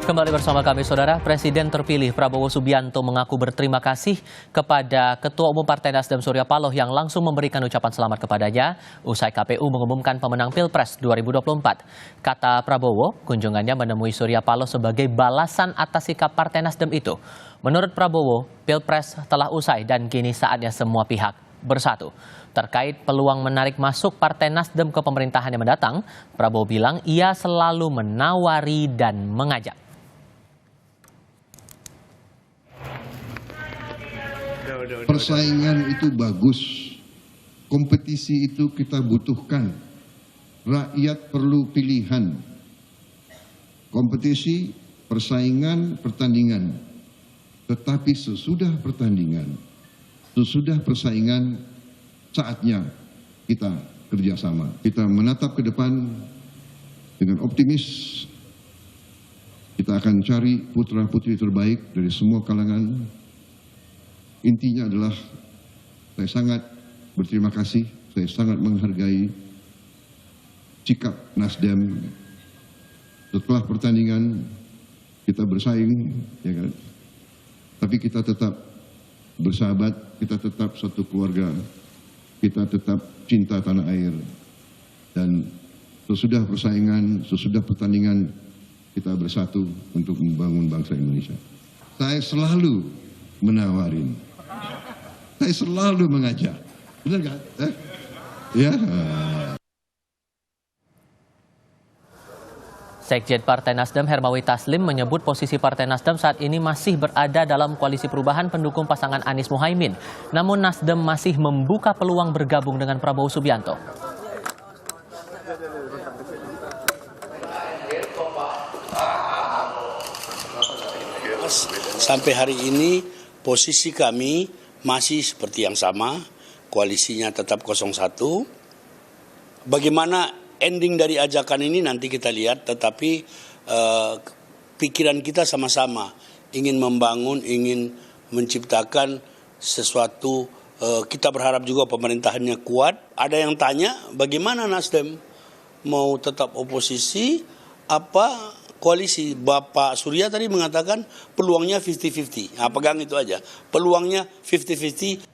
Kembali bersama kami, Saudara. Presiden terpilih Prabowo Subianto mengaku berterima kasih kepada Ketua Umum Partai Nasdem Surya Paloh yang langsung memberikan ucapan selamat kepadanya usai KPU mengumumkan pemenang Pilpres 2024. Kata Prabowo, kunjungannya menemui Surya Paloh sebagai balasan atas sikap Partai Nasdem itu. Menurut Prabowo, Pilpres telah usai dan kini saatnya semua pihak bersatu. Terkait peluang menarik masuk Partai Nasdem ke pemerintahan yang mendatang, Prabowo bilang ia selalu menawari dan mengajak. Persaingan itu bagus, kompetisi itu kita butuhkan, rakyat perlu pilihan. Kompetisi, persaingan, pertandingan. Tetapi sesudah pertandingan, sesudah persaingan, saatnya kita kerjasama. Kita menatap ke depan dengan optimis. Kita akan cari putra-putri terbaik dari semua kalangan. Intinya adalah saya sangat berterima kasih, saya sangat menghargai sikap Nasdem. Setelah pertandingan kita bersaing, ya kan? Tapi kita tetap bersahabat, kita tetap satu keluarga, kita tetap cinta tanah air. Dan sesudah persaingan, sesudah pertandingan, kita bersatu untuk membangun bangsa Indonesia. Saya selalu menawarin, saya selalu mengajak. Benar nggak? Ya. Sekjen Partai Nasdem Hermawi Taslim menyebut posisi Partai Nasdem saat ini masih berada dalam koalisi perubahan pendukung pasangan Anies Muhaimin. Namun Nasdem masih membuka peluang bergabung dengan Prabowo Subianto. Sampai hari ini posisi kami masih seperti yang sama, koalisinya tetap 01. Bagaimana ending dari ajakan ini nanti kita lihat, tetapi pikiran kita sama-sama ingin membangun, ingin menciptakan sesuatu. Kita berharap juga pemerintahannya kuat. Ada yang tanya bagaimana Nasdem mau tetap oposisi apa koalisi. Bapak Surya tadi mengatakan peluangnya 50-50. Nah, pegang itu aja. Peluangnya 50-50.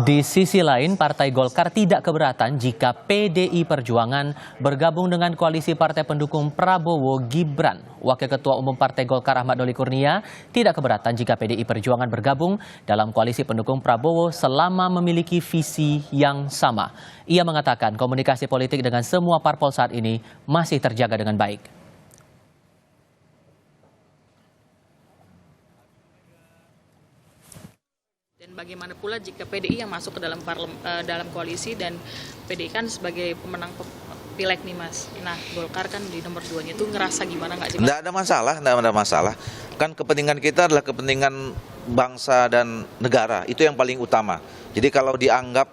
Di sisi lain, Partai Golkar tidak keberatan jika PDI Perjuangan bergabung dengan koalisi partai pendukung Prabowo Gibran. Wakil Ketua Umum Partai Golkar Ahmad Doli Kurnia tidak keberatan jika PDI Perjuangan bergabung dalam koalisi pendukung Prabowo selama memiliki visi yang sama. Ia mengatakan komunikasi politik dengan semua parpol saat ini masih terjaga dengan baik. Dan bagaimana pula jika PDI yang masuk ke dalam koalisi dan PDI kan sebagai pemenang pileg nih Mas. Nah Golkar kan di nomor 2-nya itu ngerasa gimana nggak sih Mas? Nggak ada masalah. Kan kepentingan kita adalah kepentingan bangsa dan negara. Itu yang paling utama. Jadi kalau dianggap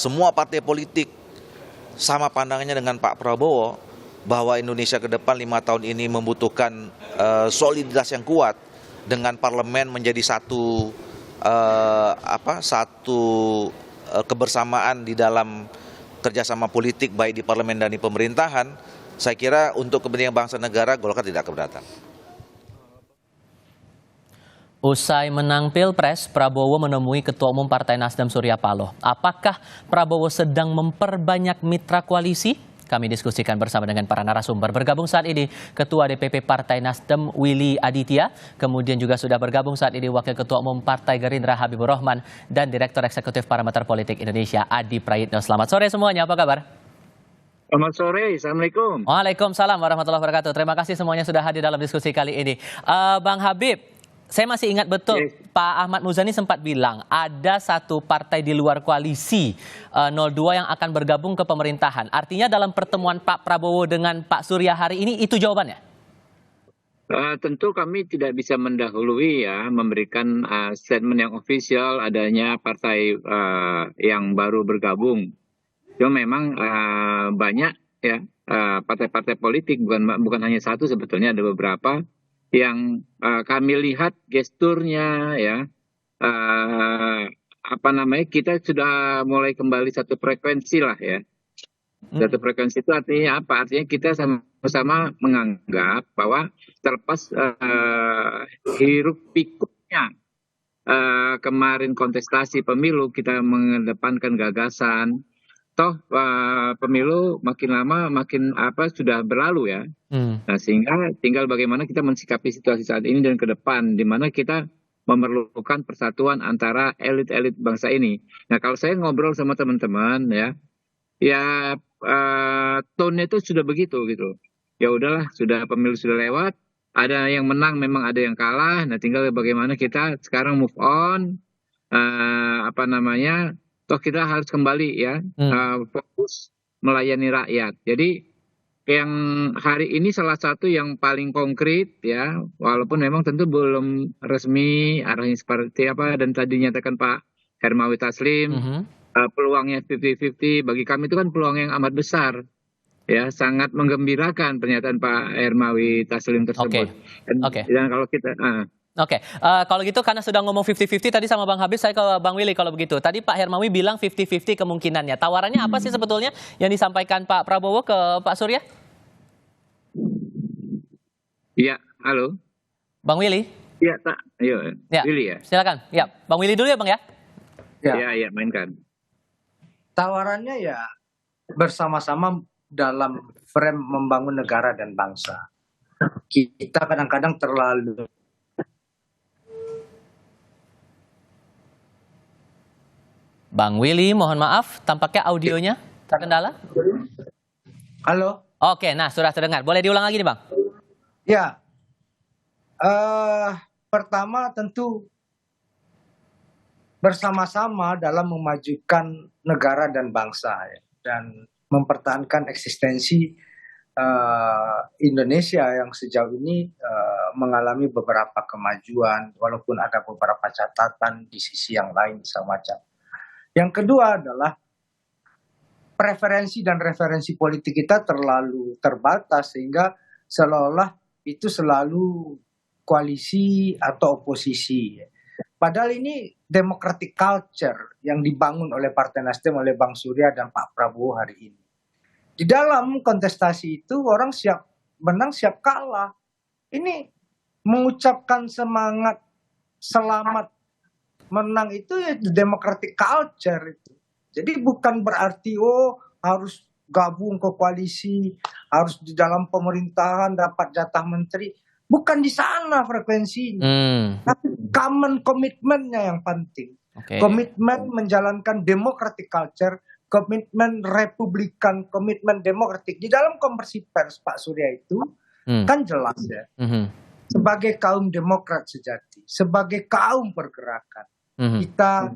semua partai politik sama pandangannya dengan Pak Prabowo bahwa Indonesia ke depan 5 tahun ini membutuhkan soliditas yang kuat dengan parlemen menjadi satu kebersamaan di dalam kerjasama politik baik di parlemen dan di pemerintahan, saya kira untuk kepentingan bangsa negara Golkar tidak keberatan. Usai menang Pilpres, Prabowo menemui Ketua Umum Partai Nasdem Surya Paloh. Apakah Prabowo sedang memperbanyak mitra koalisi? Kami diskusikan bersama dengan para narasumber. Bergabung saat ini Ketua DPP Partai Nasdem Willy Aditya, kemudian juga sudah bergabung saat ini Wakil Ketua Umum Partai Gerindra Habibur Rahman dan Direktur Eksekutif Parameter Politik Indonesia Adi Prayitno. Selamat sore semuanya, apa kabar? Selamat sore, Assalamualaikum. Waalaikumsalam warahmatullahi wabarakatuh. Terima kasih semuanya sudah hadir dalam diskusi kali ini. Bang Habib, saya masih ingat betul Pak Ahmad Muzani sempat bilang ada satu partai di luar koalisi 02 yang akan bergabung ke pemerintahan. Artinya dalam pertemuan Pak Prabowo dengan Pak Surya hari ini itu jawabannya? Tentu kami tidak bisa mendahului ya memberikan statement yang official adanya partai yang baru bergabung. Cuma memang banyak ya partai-partai politik, bukan hanya satu, sebetulnya ada beberapa yang kami lihat gesturnya ya kita sudah mulai kembali satu frekuensi lah ya. Satu frekuensi itu artinya apa? Artinya kita sama-sama menganggap bahwa terlepas hiruk pikuknya kemarin kontestasi pemilu kita mengedepankan gagasan. Toh pemilu makin lama makin sudah berlalu ya. Nah, sehingga tinggal bagaimana kita mensikapi situasi saat ini dan ke depan, di mana kita memerlukan persatuan antara elit-elit bangsa ini. Nah, kalau saya ngobrol sama teman-teman ya tone-nya itu sudah begitu gitu. Ya udahlah, sudah pemilu sudah lewat, ada yang menang, memang ada yang kalah. Nah, tinggal bagaimana kita sekarang move on, toh kita harus kembali ya fokus melayani rakyat. Jadi yang hari ini salah satu yang paling konkret ya, walaupun memang tentu belum resmi arahnya seperti apa, dan tadi nyatakan Pak Hermawi Taslim, peluangnya 50-50, bagi kami itu kan peluang yang amat besar. Ya, sangat menggembirakan pernyataan Pak Hermawi Taslim tersebut. Dan kalau kita kalau gitu karena sudah ngomong 50-50 tadi sama Bang Habib, saya ke Bang Willy kalau begitu. Tadi Pak Hermawi bilang 50-50 kemungkinannya. Tawarannya apa sih sebetulnya yang disampaikan Pak Prabowo ke Pak Surya? Iya, halo. Bang Willy? Iya, ayo. Ya, Willy ya. silakan. Ya, Bang Willy dulu ya, Bang ya. Iya, mainkan. Tawarannya ya bersama-sama dalam frame membangun negara dan bangsa. Kita kadang-kadang terlalu Bang Willy, mohon maaf, tampaknya audionya terkendala. Halo? Oke, nah sudah terdengar. Boleh diulang lagi nih, Bang? Ya, pertama tentu bersama-sama dalam memajukan negara dan bangsa ya, dan mempertahankan eksistensi Indonesia yang sejauh ini mengalami beberapa kemajuan, walaupun ada beberapa catatan di sisi yang lain semacam. Yang kedua adalah preferensi dan referensi politik kita terlalu terbatas sehingga seolah-olah itu selalu koalisi atau oposisi. Padahal ini democratic culture yang dibangun oleh Partai Nasdem, oleh Bang Surya dan Pak Prabowo hari ini. Di dalam kontestasi itu orang siap menang, siap kalah. Ini mengucapkan semangat selamat menang itu ya democratic culture itu. Jadi bukan berarti harus gabung ke koalisi, harus di dalam pemerintahan dapat jatah menteri. Bukan di sana frekuensinya. Tapi common commitment-nya yang penting. Komitmen menjalankan democratic culture, komitmen republikan, komitmen demokratik. Di dalam konversi pers Pak Surya itu kan jelas ya. Sebagai kaum demokrat sejati, sebagai kaum pergerakan, kita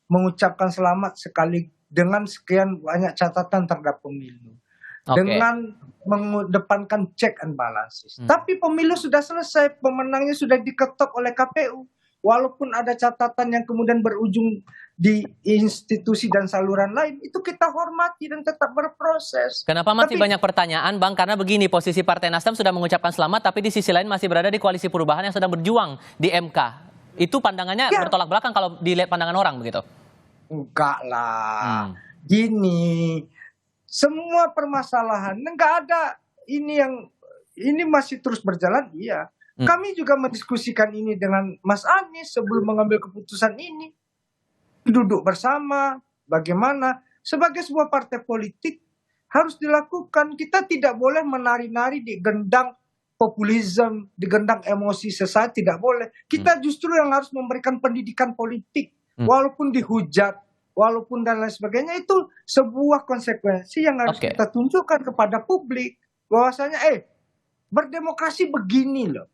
mengucapkan selamat sekali dengan sekian banyak catatan terhadap pemilu. Dengan mengedepankan check and balances. Tapi pemilu sudah selesai, pemenangnya sudah diketok oleh KPU. Walaupun ada catatan yang kemudian berujung di institusi dan saluran lain, itu kita hormati dan tetap berproses. Kenapa masih banyak pertanyaan, Bang? Karena begini, posisi Partai Nasdem sudah mengucapkan selamat, tapi di sisi lain masih berada di koalisi perubahan yang sedang berjuang di MK. Itu pandangannya bertolak belakang kalau dilihat pandangan orang begitu? Enggak lah. Gini, semua permasalahan enggak ada ini masih terus berjalan, iya. Kami juga mendiskusikan ini dengan Mas Anies sebelum mengambil keputusan ini. Duduk bersama, bagaimana sebagai sebuah partai politik harus dilakukan. Kita tidak boleh menari-nari di gendang populisme, di gendang emosi sesaat, tidak boleh. Kita justru yang harus memberikan pendidikan politik, walaupun dihujat, walaupun dan lain sebagainya, itu sebuah konsekuensi yang harus kita tunjukkan kepada publik bahwasanya berdemokrasi begini loh.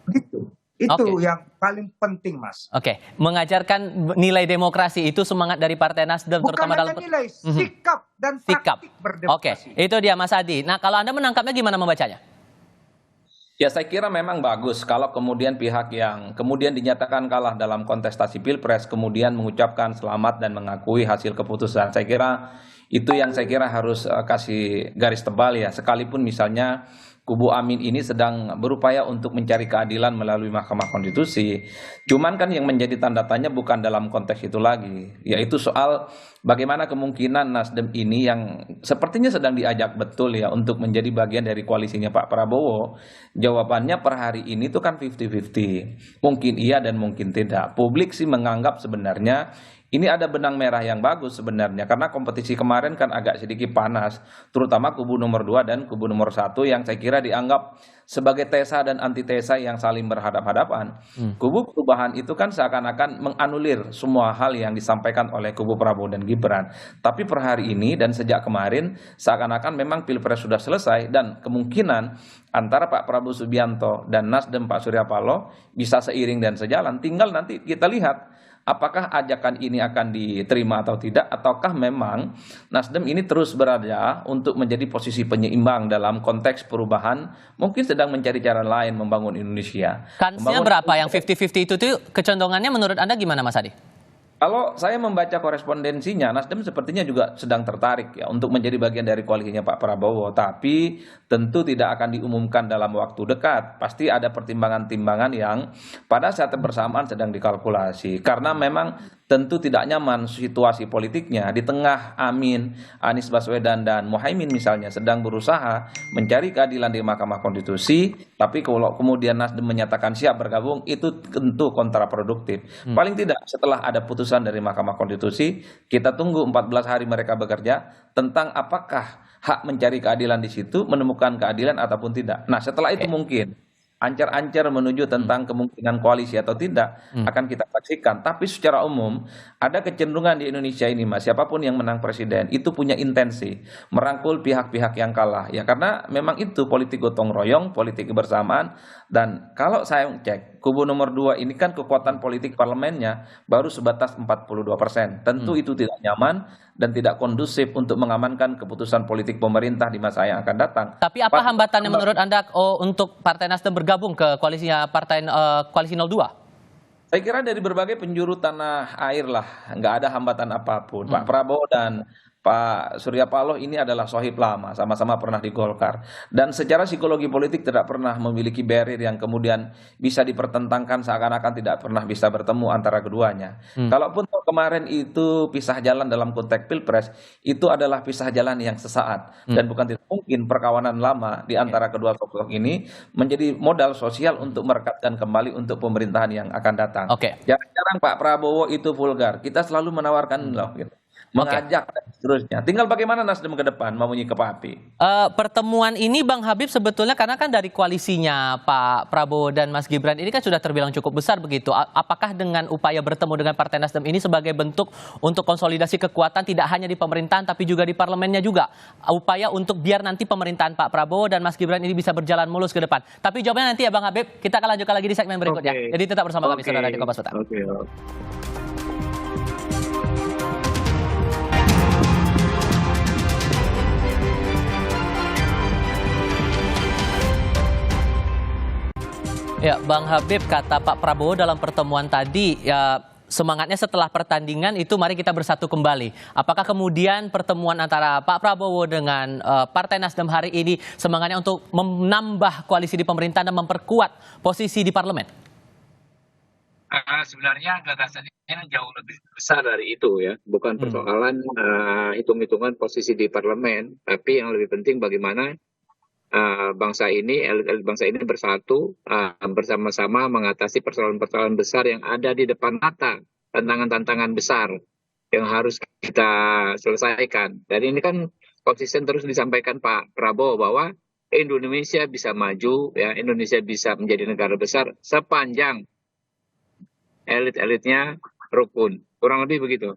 Gitu. Itu yang paling penting, Mas. Mengajarkan nilai demokrasi itu semangat dari Partai Nasdem. Bukan terutama hanya dalam nilai, sikap dan praktik berdemokrasi. Itu dia Mas Adi. Nah, kalau Anda menangkapnya gimana membacanya? Ya, saya kira memang bagus kalau kemudian pihak yang kemudian dinyatakan kalah dalam kontestasi Pilpres kemudian mengucapkan selamat dan mengakui hasil keputusan. Saya kira itu yang saya kira harus kasih garis tebal ya. Sekalipun misalnya kubu Amin ini sedang berupaya untuk mencari keadilan melalui Mahkamah Konstitusi. Cuman kan yang menjadi tanda tanya bukan dalam konteks itu lagi, yaitu soal bagaimana kemungkinan Nasdem ini yang sepertinya sedang diajak betul ya untuk menjadi bagian dari koalisinya Pak Prabowo. Jawabannya per hari ini tuh kan 50-50. Mungkin iya dan mungkin tidak. Publik sih menganggap sebenarnya ini ada benang merah yang bagus sebenarnya, karena kompetisi kemarin kan agak sedikit panas, terutama kubu nomor 2 dan kubu nomor 1 yang saya kira dianggap sebagai tesa dan antitesa yang saling berhadap-hadapan. Kubu perubahan itu kan seakan-akan menganulir semua hal yang disampaikan oleh kubu Prabowo dan Gibran. Tapi per hari ini dan sejak kemarin seakan-akan memang Pilpres sudah selesai dan kemungkinan antara Pak Prabowo Subianto dan Nasdem Pak Surya Paloh bisa seiring dan sejalan. Tinggal nanti kita lihat apakah ajakan ini akan diterima atau tidak, ataukah memang Nasdem ini terus berada untuk menjadi posisi penyeimbang dalam konteks perubahan, mungkin sedang mencari cara lain membangun Indonesia. Kansnya berapa yang 50-50 itu tuh kecenderungannya menurut Anda gimana Mas Adi? Kalau saya membaca korespondensinya, Nasdem sepertinya juga sedang tertarik ya untuk menjadi bagian dari koalisinya Pak Prabowo. Tapi tentu tidak akan diumumkan dalam waktu dekat. Pasti ada pertimbangan-timbangan yang pada saat bersamaan sedang dikalkulasi. Karena memang tentu tidak nyaman situasi politiknya di tengah Amin, Anies Baswedan dan Muhaimin misalnya sedang berusaha mencari keadilan di Mahkamah Konstitusi. Tapi kalau kemudian Nasdem menyatakan siap bergabung, itu tentu kontraproduktif. Paling tidak setelah ada putusan dari Mahkamah Konstitusi, kita tunggu 14 hari mereka bekerja tentang apakah hak mencari keadilan di situ menemukan keadilan ataupun tidak. Nah, setelah itu mungkin ancar-ancar menuju tentang kemungkinan koalisi atau tidak akan kita saksikan. Tapi secara umum ada kecenderungan di Indonesia ini Mas, siapapun yang menang presiden itu punya intensi merangkul pihak-pihak yang kalah ya, karena memang itu politik gotong royong, politik kebersamaan. Dan kalau saya cek kubu nomor 2 ini kan kekuatan politik parlemennya baru sebatas 42%. Tentu itu tidak nyaman dan tidak kondusif untuk mengamankan keputusan politik pemerintah di masa yang akan datang. Tapi apa hambatannya menurut Anda untuk Partai Nasdem bergabung ke koalisinya koalisi 02? Saya kira dari berbagai penjuru tanah air lah, nggak ada hambatan apapun. Pak Prabowo dan Pak Surya Paloh ini adalah sohib lama, sama-sama pernah di Golkar. Dan secara psikologi politik tidak pernah memiliki barrier yang kemudian bisa dipertentangkan seakan-akan tidak pernah bisa bertemu antara keduanya. Kalaupun kemarin itu pisah jalan dalam konteks Pilpres, itu adalah pisah jalan yang sesaat. Dan bukan tidak mungkin perkawanan lama di antara kedua sosok ini menjadi modal sosial untuk merekatkan kembali untuk pemerintahan yang akan datang. Jarang-jarang Pak Prabowo itu vulgar. Kita selalu menawarkan loh gitu, mengajak dan seterusnya. Tinggal bagaimana Nasdem ke depan mau menyikapi. Pertemuan ini Bang Habib sebetulnya karena kan dari koalisinya Pak Prabowo dan Mas Gibran ini kan sudah terbilang cukup besar begitu. Apakah dengan upaya bertemu dengan Partai Nasdem ini sebagai bentuk untuk konsolidasi kekuatan tidak hanya di pemerintahan tapi juga di parlemennya juga. Upaya untuk biar nanti pemerintahan Pak Prabowo dan Mas Gibran ini bisa berjalan mulus ke depan. Tapi jawabannya nanti ya Bang Habib. Kita akan lanjutkan lagi di segmen berikutnya. Jadi tetap bersama kami saudara di Kompas Petang. Ya, Bang Habib, kata Pak Prabowo dalam pertemuan tadi, ya semangatnya setelah pertandingan itu mari kita bersatu kembali. Apakah kemudian pertemuan antara Pak Prabowo dengan Partai Nasdem hari ini semangatnya untuk menambah koalisi di pemerintahan dan memperkuat posisi di parlemen? Sebenarnya gagasannya jauh lebih besar dari itu ya, bukan persoalan hitung-hitungan posisi di parlemen, tapi yang lebih penting bagaimana bangsa ini, elit bangsa ini bersatu bersama-sama mengatasi persoalan-persoalan besar yang ada di depan mata, tantangan-tantangan besar yang harus kita selesaikan. Dan ini kan konsisten terus disampaikan Pak Prabowo bahwa Indonesia bisa maju, ya Indonesia bisa menjadi negara besar sepanjang elit-elitnya rukun, kurang lebih begitu.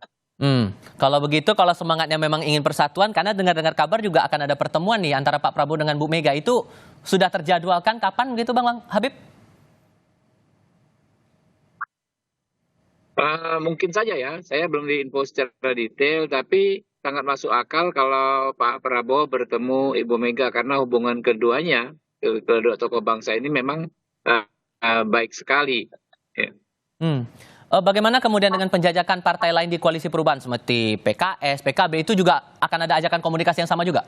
Kalau begitu, kalau semangatnya memang ingin persatuan, karena dengar-dengar kabar juga akan ada pertemuan nih antara Pak Prabowo dengan Bu Mega, itu sudah terjadwalkan kapan gitu Bang Habib? Mungkin saja ya, saya belum diinfo secara detail, tapi sangat masuk akal kalau Pak Prabowo bertemu Ibu Mega karena hubungan keduanya, kedua tokoh bangsa ini memang baik sekali. Ya. Bagaimana kemudian dengan penjajakan partai lain di koalisi perubahan seperti PKS, PKB, itu juga akan ada ajakan komunikasi yang sama juga?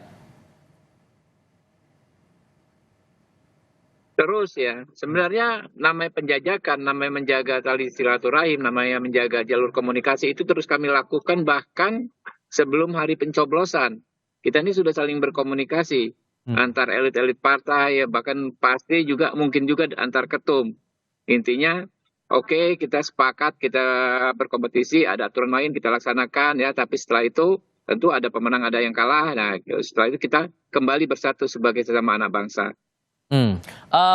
Terus ya, sebenarnya namanya penjajakan, namanya menjaga tali silaturahim, namanya menjaga jalur komunikasi itu terus kami lakukan bahkan sebelum hari pencoblosan. Kita ini sudah saling berkomunikasi antar elit-elit partai, ya bahkan pasti juga mungkin juga antar ketum. Intinya, oke, kita sepakat, kita berkompetisi, ada aturan main kita laksanakan ya, tapi setelah itu tentu ada pemenang, ada yang kalah. Nah, setelah itu kita kembali bersatu sebagai sesama anak bangsa.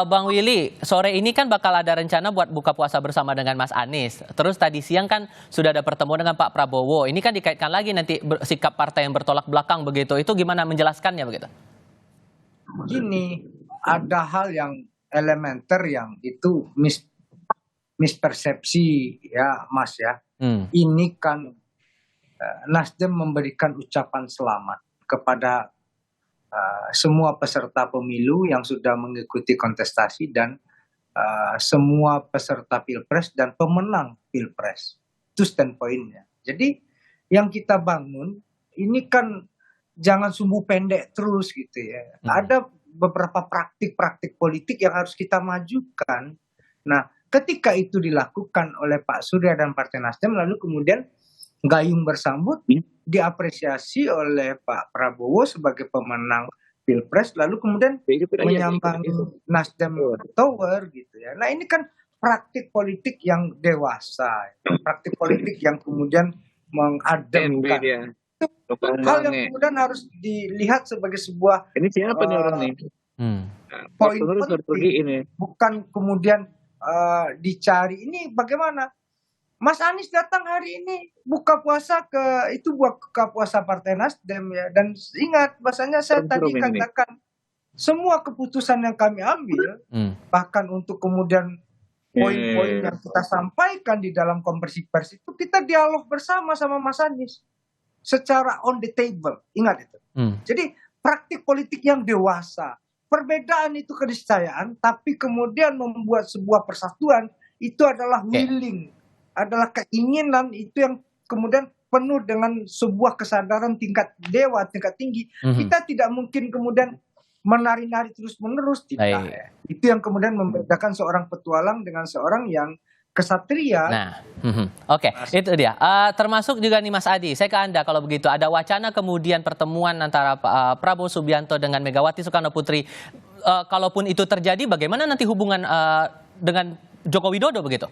Bang Willy, sore ini kan bakal ada rencana buat buka puasa bersama dengan Mas Anies. Terus tadi siang kan sudah ada pertemuan dengan Pak Prabowo. Ini kan dikaitkan lagi nanti sikap partai yang bertolak belakang begitu. Itu gimana menjelaskannya begitu? Gini, ada hal yang elementer yang itu mispersepsi ya Mas ya. Ini kan Nasdem memberikan ucapan selamat kepada semua peserta pemilu yang sudah mengikuti kontestasi dan semua peserta pilpres dan pemenang pilpres. Itu standpointnya. Jadi yang kita bangun ini kan jangan sumbu pendek terus gitu ya. Ada beberapa praktik-praktik politik yang harus kita majukan. Nah, ketika itu dilakukan oleh Pak Surya dan Partai Nasdem, lalu kemudian gayung bersambut diapresiasi oleh Pak Prabowo sebagai pemenang pilpres, lalu kemudian menyambangi Nasdem Tower gitu ya. Nah ini kan praktik politik yang dewasa, praktik politik yang kemudian mengademkan. Hal yang kemudian harus dilihat sebagai sebuah ini siapa nih orang nih? Poin penting, bukan kemudian dicari ini bagaimana. Mas Anies datang hari ini buka puasa buka puasa Partai Nasdem ya, dan ingat bahasanya saya tadi katakan semua keputusan yang kami ambil bahkan untuk kemudian poin-poin yang kita sampaikan di dalam konversi pers itu kita dialog bersama sama Mas Anies secara on the table, ingat itu. Jadi praktik politik yang dewasa, perbedaan itu keniscayaan, tapi kemudian membuat sebuah persatuan itu adalah willing, adalah keinginan, itu yang kemudian penuh dengan sebuah kesadaran tingkat dewa, tingkat tinggi. Kita tidak mungkin kemudian menari-nari terus-menerus, tidak. Itu yang kemudian membedakan seorang petualang dengan seorang yang kesatria. Nah, oke, itu dia. Termasuk juga nih Mas Adi, saya ke Anda kalau begitu. Ada wacana kemudian pertemuan antara Prabowo Subianto dengan Megawati Soekarno Putri. Kalaupun itu terjadi, bagaimana nanti hubungan dengan Joko Widodo begitu?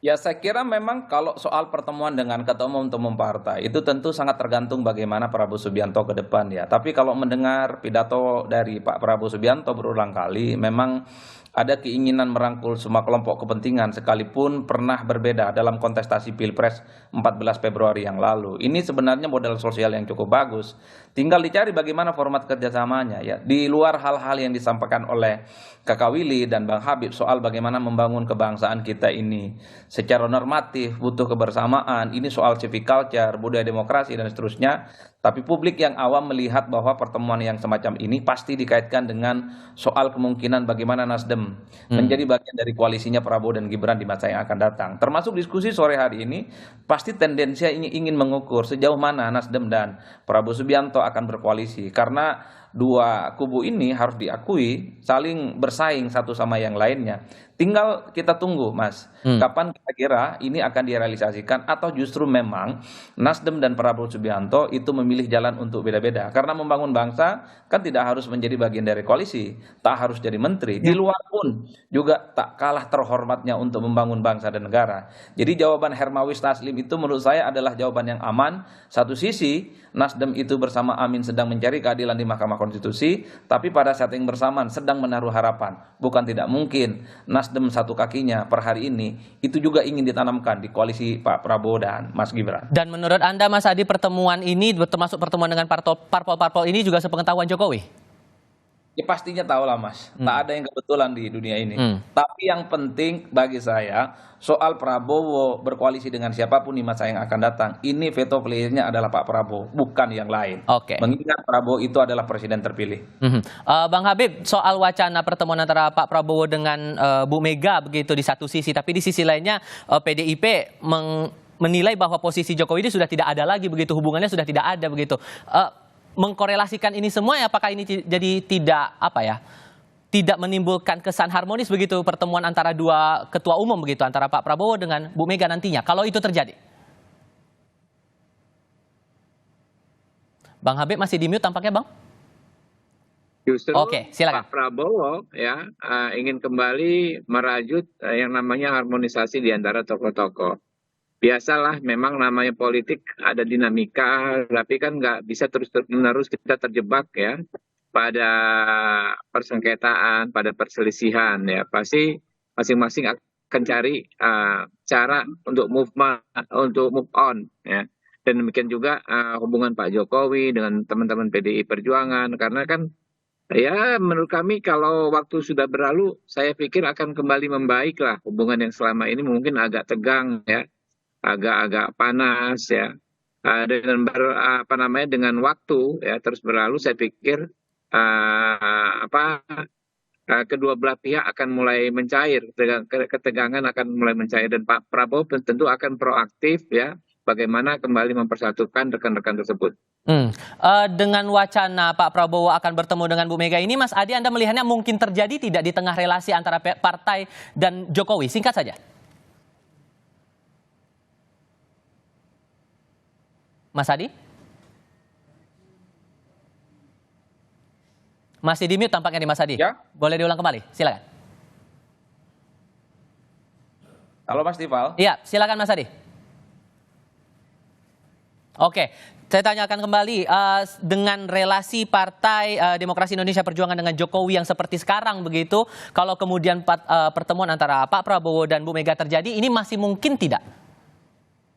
Ya saya kira memang kalau soal pertemuan dengan ketua umum partai itu tentu sangat tergantung bagaimana Prabowo Subianto ke depan ya. Tapi kalau mendengar pidato dari Pak Prabowo Subianto berulang kali memang ada keinginan merangkul semua kelompok kepentingan sekalipun pernah berbeda dalam kontestasi Pilpres 14 Februari yang lalu. Ini sebenarnya modal sosial yang cukup bagus. Tinggal dicari bagaimana format kerjasamanya ya. Di luar hal-hal yang disampaikan oleh Kakak Willy dan Bang Habib soal bagaimana membangun kebangsaan kita ini secara normatif, butuh kebersamaan, ini soal civic culture, budaya demokrasi dan seterusnya. Tapi publik yang awam melihat bahwa pertemuan yang semacam ini pasti dikaitkan dengan soal kemungkinan bagaimana Nasdem menjadi bagian dari koalisinya Prabowo dan Gibran di masa yang akan datang. Termasuk diskusi sore hari ini, pasti tendensinya ingin mengukur sejauh mana Nasdem dan Prabowo Subianto akan berkoalisi. Karena dua kubu ini harus diakui saling bersaing satu sama yang lainnya. Tinggal kita tunggu Mas, kapan kira-kira ini akan direalisasikan atau justru memang Nasdem dan Prabowo Subianto itu memilih jalan untuk beda-beda. Karena membangun bangsa kan tidak harus menjadi bagian dari koalisi, tak harus jadi menteri. Di luar pun juga tak kalah terhormatnya untuk membangun bangsa dan negara. Jadi jawaban Hermawis Taslim itu menurut saya adalah jawaban yang aman. Satu sisi Nasdem itu bersama Amin sedang mencari keadilan di Mahkamah Konstitusi, tapi pada saat yang bersamaan sedang menaruh harapan. Bukan tidak mungkin Nasdem satu kakinya per hari ini itu juga ingin ditanamkan di koalisi Pak Prabowo dan Mas Gibran. Dan menurut Anda Mas Adi, pertemuan ini termasuk pertemuan dengan parpol-parpol ini juga sepengetahuan Jokowi? Ya pastinya tahu lah Mas, tak ada yang kebetulan di dunia ini. Tapi yang penting bagi saya soal Prabowo berkoalisi dengan siapapun di masa yang akan datang, ini veto playernya adalah Pak Prabowo, bukan yang lain. Mengingat Prabowo itu adalah presiden terpilih. Bang Habib, soal wacana pertemuan antara Pak Prabowo dengan Bu Mega begitu di satu sisi, tapi di sisi lainnya PDIP menilai bahwa posisi Jokowi ini sudah tidak ada lagi begitu, hubungannya sudah tidak ada begitu. Mengkorelasikan ini semua, apakah ini jadi tidak tidak menimbulkan kesan harmonis begitu pertemuan antara dua ketua umum begitu, antara Pak Prabowo dengan Bu Mega nantinya, kalau itu terjadi? Bang Habib masih di mute tampaknya, Bang. Justru Oke, silakan. Pak Prabowo ya ingin kembali merajut yang namanya harmonisasi di antara tokoh-tokoh. Biasalah, memang namanya politik ada dinamika, tapi kan nggak bisa terus-menerus kita terjebak ya pada persengketaan, pada perselisihan ya. Pasti masing-masing akan cari cara untuk move on ya. Dan demikian juga hubungan Pak Jokowi dengan teman-teman PDI Perjuangan, karena kan ya menurut kami kalau waktu sudah berlalu, saya pikir akan kembali membaik lah hubungan yang selama ini mungkin agak tegang ya, agak-agak panas ya. Dengan waktu ya terus berlalu, saya pikir kedua belah pihak akan mulai mencair, ketegangan akan mulai mencair, dan Pak Prabowo tentu akan proaktif ya, bagaimana kembali mempersatukan rekan-rekan tersebut. Dengan wacana Pak Prabowo akan bertemu dengan Bu Mega ini, Mas Adi, Anda melihatnya mungkin terjadi tidak di tengah relasi antara partai dan Jokowi? Singkat saja. Mas Adi? Masih di mute tampaknya di Mas Adi. Ya. Boleh diulang kembali, silakan. Halo Mas Tifal. Iya, silakan Mas Adi. Oke, saya tanyakan kembali, dengan relasi Partai Demokrasi Indonesia Perjuangan dengan Jokowi yang seperti sekarang begitu, kalau kemudian pertemuan antara Pak Prabowo dan Bu Mega terjadi, ini masih mungkin tidak?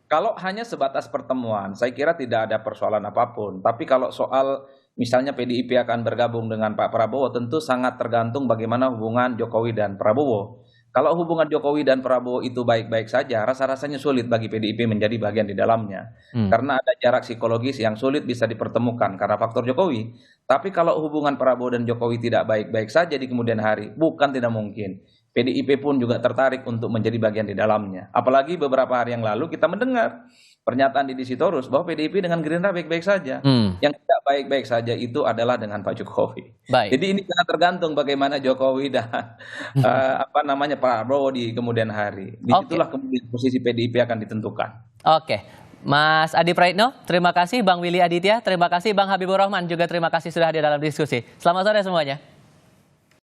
Kalau hanya sebatas pertemuan, saya kira tidak ada persoalan apapun. Tapi kalau soal misalnya PDIP akan bergabung dengan Pak Prabowo, tentu sangat tergantung bagaimana hubungan Jokowi dan Prabowo. Kalau hubungan Jokowi dan Prabowo itu baik-baik saja, rasa-rasanya sulit bagi PDIP menjadi bagian di dalamnya. Karena ada jarak psikologis yang sulit bisa dipertemukan karena faktor Jokowi. Tapi kalau hubungan Prabowo dan Jokowi tidak baik-baik saja di kemudian hari, bukan tidak mungkin. PDIP pun juga tertarik untuk menjadi bagian di dalamnya. Apalagi beberapa hari yang lalu kita mendengar pernyataan Didi Sitorus bahwa PDIP dengan Gerindra baik-baik saja. Yang tidak baik-baik saja itu adalah dengan Pak Jokowi. Baik. Jadi ini sangat tergantung bagaimana Jokowi dan Prabowo di kemudian hari. Disitulah kemudian posisi PDIP akan ditentukan. Oke. Mas Adi Praitno, terima kasih. Bang Willy Aditya, terima kasih. Bang Habibur Rahman juga terima kasih sudah hadir dalam diskusi. Selamat sore semuanya.